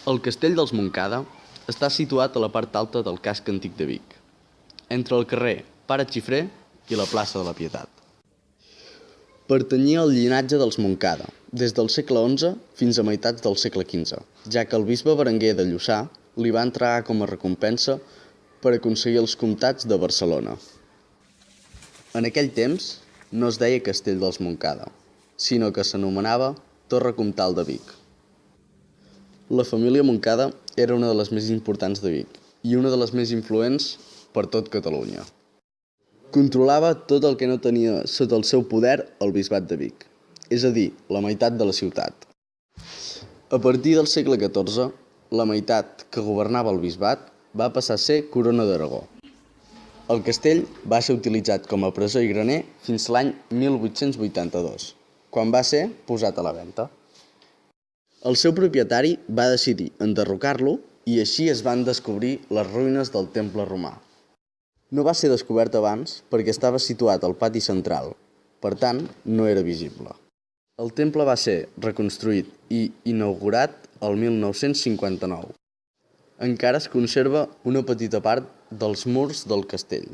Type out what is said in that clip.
El castell dels Montcada està situat a la part alta del casc antic de Vic, entre el carrer Pare Xifré i la plaça de la Pietat. Pertanyia al llinatge dels Montcada, des del segle XI fins a meitats del segle XV, ja que el bisbe Berenguer de Lluçà li va entregar com a recompensa per aconseguir els comtats de Barcelona. En aquell temps no es deia Castell dels Montcada, sinó que s'anomenava Torre Comtal de Vic. La família Montcada era una de les més importants de Vic i una de les més influents per tot Catalunya. Controlava tot el que no tenia sota el seu poder el bisbat de Vic, és a dir, la meitat de la ciutat. A partir del segle XIV, la meitat que governava el bisbat va passar a ser Corona d'Aragó. El castell va ser utilitzat com a presó i graner fins l'any 1882, quan va ser posat a la venda. El seu propietari va decidir enderrocar-lo i així es van descobrir les ruïnes del temple romà. No va ser descobert abans perquè estava situat al pati central, per tant, no era visible. El temple va ser reconstruït i inaugurat el 1959. Encara es conserva una petita part dels murs del castell.